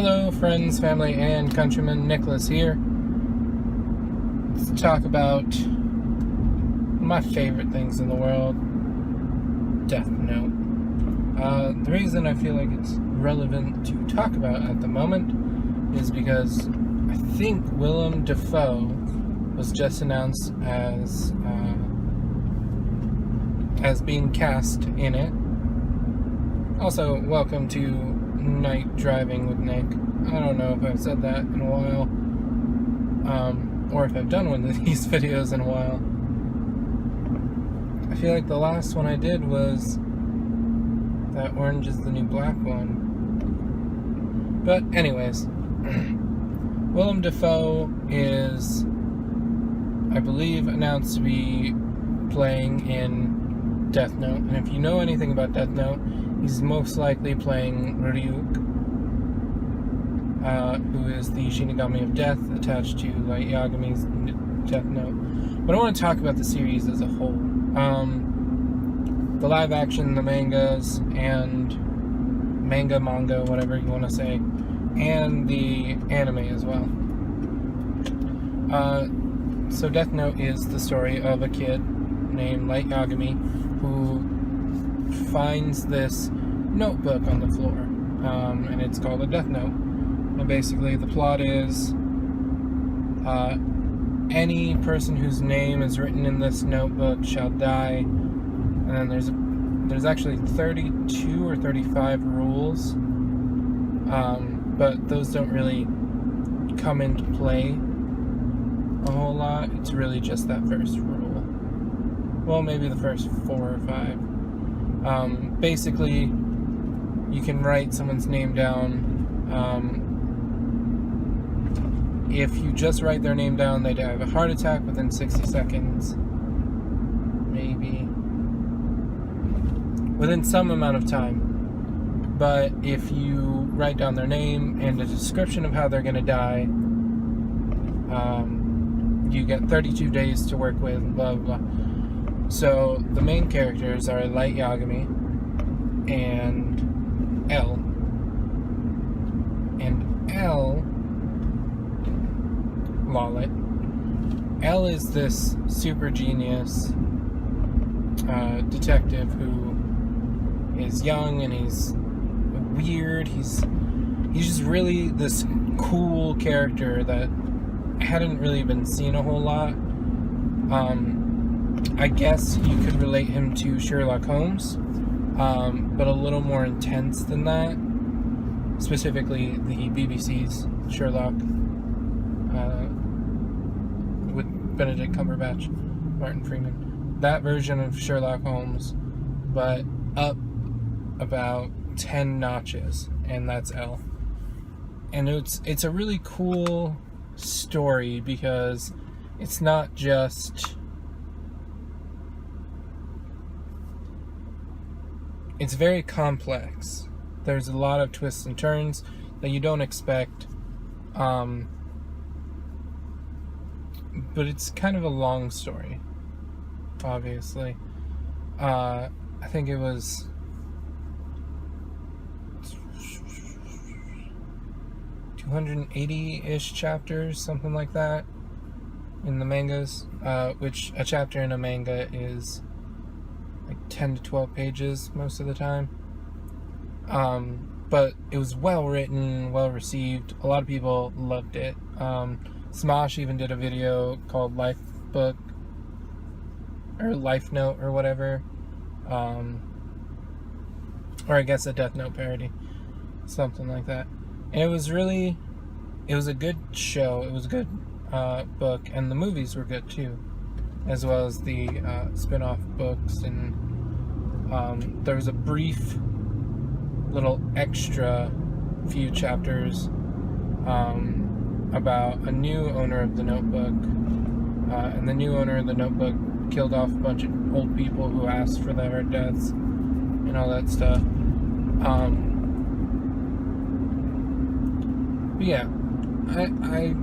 Hello, friends, family, and countrymen. Nicholas here. Let's talk about my favorite things in the world, Death Note. The reason I feel like it's relevant to talk about at the moment is because I think Willem Dafoe was just announced as being cast in it. Also, welcome to Night Driving with Nick. I don't know if I've said that in a while, or if I've done one of these videos in a while. I feel like the last one I did was that Orange is the New Black one. But anyways, Willem Dafoe is, I believe, announced to be playing in Death Note. And if you know anything about Death Note, he's most likely playing Ryuk, who is the Shinigami of Death attached to Light Yagami's Death Note. But I want to talk about the series as a whole. The live action, the mangas, and manga, whatever you want to say, and the anime as well. So Death Note is the story of a kid named Light Yagami who finds this notebook on the floor, and it's called a Death Note. And basically the plot is any person whose name is written in this notebook shall die. And then there's actually 32 or 35 rules, but those don't really come into play a whole lot. It's really just that first rule. Well, maybe the first 4 or 5. Basically, you can write someone's name down. If you just write their name down, they die of a heart attack within 60 seconds. Maybe. Within some amount of time. But if you write down their name and a description of how they're going to die, you get 32 days to work with, blah, blah, blah. So, the main characters are Light Yagami and L. And L, Lollet. L is this super genius detective who is young and he's weird. He's just really this cool character that hadn't really been seen a whole lot. I guess you could relate him to Sherlock Holmes, but a little more intense than that. Specifically, the BBC's Sherlock with Benedict Cumberbatch, Martin Freeman. That version of Sherlock Holmes, but up about 10 notches, and that's L. And it's a really cool story because it's not just... It's very complex. There's a lot of twists and turns that you don't expect. But it's kind of a long story, obviously. I think it was 280-ish chapters, something like that, in the mangas, which a chapter in a manga is like 10 to 12 pages most of the time. But it was well written, well received. A lot of people loved it. Smosh even did a video called Life Book or Life Note or whatever, or I guess a Death Note parody, something like that. And it was a good show. It was a good book, and the movies were good too, as well as the spin-off books. And there was a brief little extra few chapters about a new owner of the notebook, and the new owner of the notebook killed off a bunch of old people who asked for their deaths and all that stuff. But yeah, I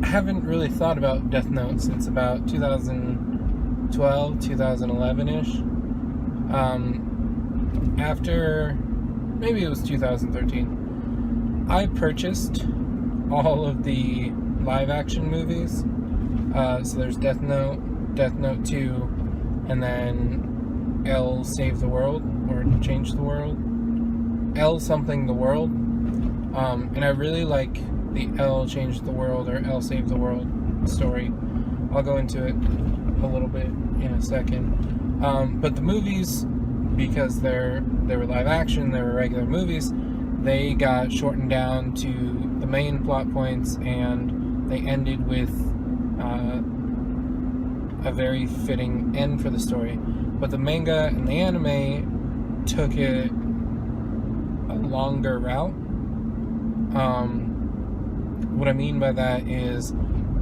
haven't really thought about Death Note since about 2012, 2011-ish. After, maybe it was 2013. I purchased all of the live action movies. So there's Death Note, Death Note 2, and then L Save the World, or Change the World. L something the world. And I really like the L Change the World or L Save the World story. I'll go into it a little bit in a second. But the movies, because they were live action, they were regular movies, they got shortened down to the main plot points, and they ended with a very fitting end for the story. But the manga and the anime took it a longer route. What I mean by that is,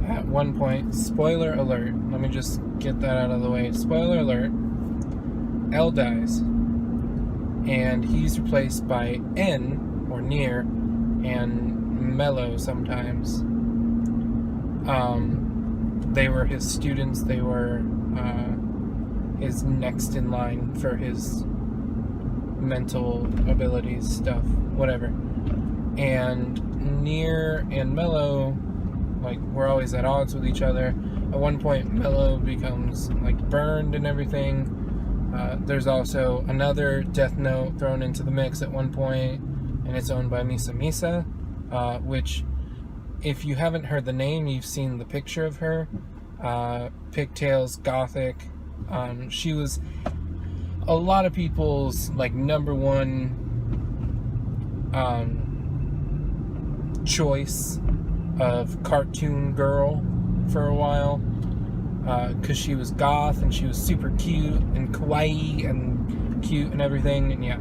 at one point, spoiler alert, let me just get that out of the way. Spoiler alert, L dies, and he's replaced by N, or Nier, and Mello sometimes. They were his students, they were his next in line for his mental abilities stuff, whatever. And Nier and Mello, like, were always at odds with each other. At one point, Mello becomes, like, burned and everything. There's also another Death Note thrown into the mix at one point, and it's owned by Misa Misa, which, if you haven't heard the name, you've seen the picture of her. Pigtails, gothic. She was a lot of people's, like, number one choice of cartoon girl for a while, because she was goth and she was super cute and kawaii and cute and everything, and yeah.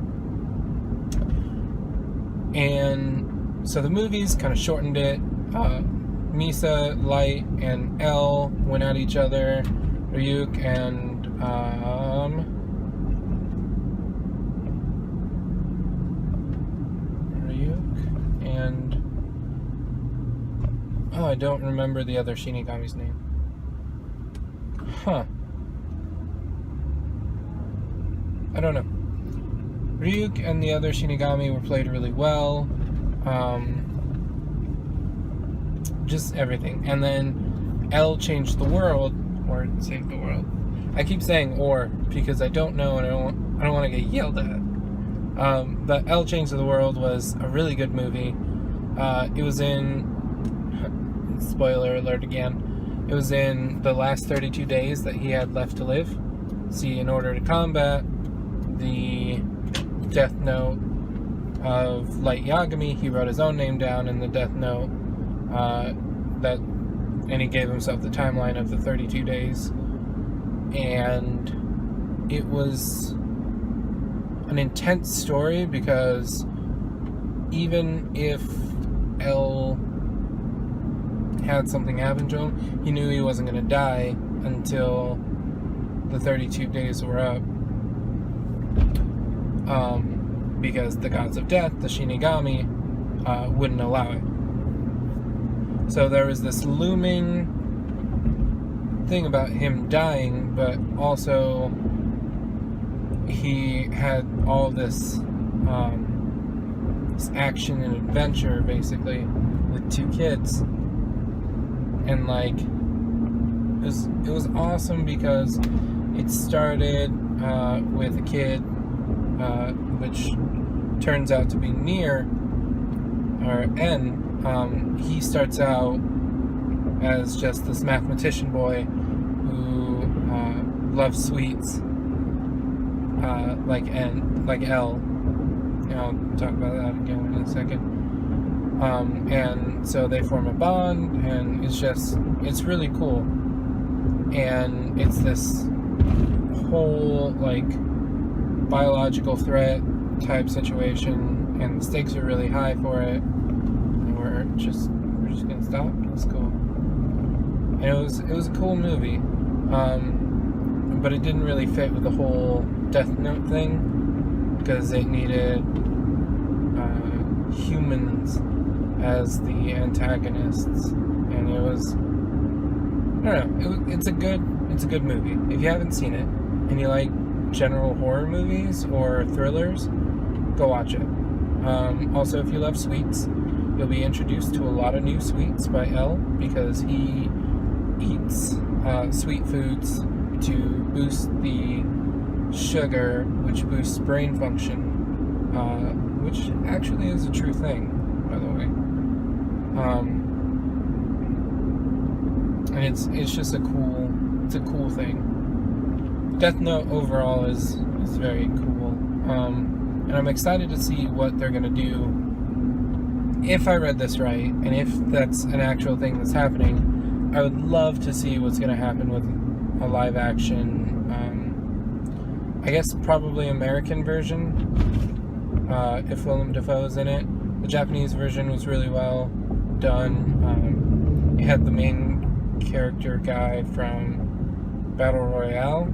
And so the movies kind of shortened it. Misa, Light, and L went at each other. Ryuk and I don't remember the other Shinigami's name. I don't know. Ryuk and the other Shinigami were played really well. Just everything. And then L changed the world, or saved the world. I keep saying "or" because I don't know and I don't want to get yelled at. But L Changed the World was a really good movie. It was in, spoiler alert again, it was in the last 32 days that he had left to live. See, in order to combat the Death Note of Light Yagami, he wrote his own name down in the Death Note, and he gave himself the timeline of the 32 days. And it was an intense story, because even if L had something happen to him, he knew he wasn't going to die until the 32 days were up, because the gods of death, the Shinigami, wouldn't allow it. So there was this looming thing about him dying, but also he had all this action and adventure, basically, with two kids. And, like, it was awesome, because it started with a kid, which turns out to be Nier, or N. He starts out as just this mathematician boy who loves sweets, like L. And I'll talk about that again in a second. And so they form a bond, and it's really cool. And it's this whole, like, biological threat type situation, and the stakes are really high for it. And we're just gonna stop. It's cool. And it was a cool movie, but it didn't really fit with the whole Death Note thing, because it needed humans as the antagonists, and it was, I don't know, it's a good movie. If you haven't seen it and you like general horror movies or thrillers, go watch it. Also, if you love sweets, you'll be introduced to a lot of new sweets by L, because he eats sweet foods to boost the sugar, which boosts brain function, which actually is a true thing, by the way. And it's just a cool thing. Death Note overall is very cool, and I'm excited to see what they're gonna do. If I read this right, and if that's an actual thing that's happening, I would love to see what's gonna happen with a live action. I guess probably American version, if Willem Dafoe is in it. The Japanese version was really well done. It had the main character guy from Battle Royale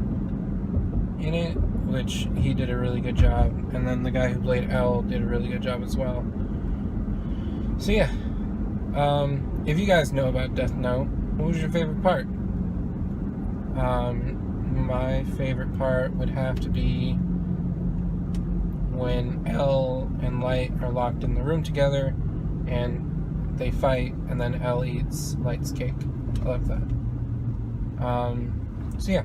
in it, which he did a really good job, and then the guy who played L did a really good job as well. So yeah, if you guys know about Death Note, what was your favorite part? My favorite part would have to be when L and Light are locked in the room together and they fight, and then L eats Light's cake. I love that. So yeah,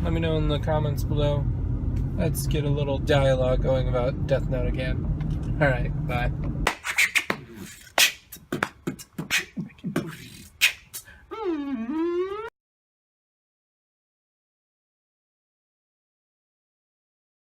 let me know in the comments below. Let's get a little dialogue going about Death Note again. Alright, bye.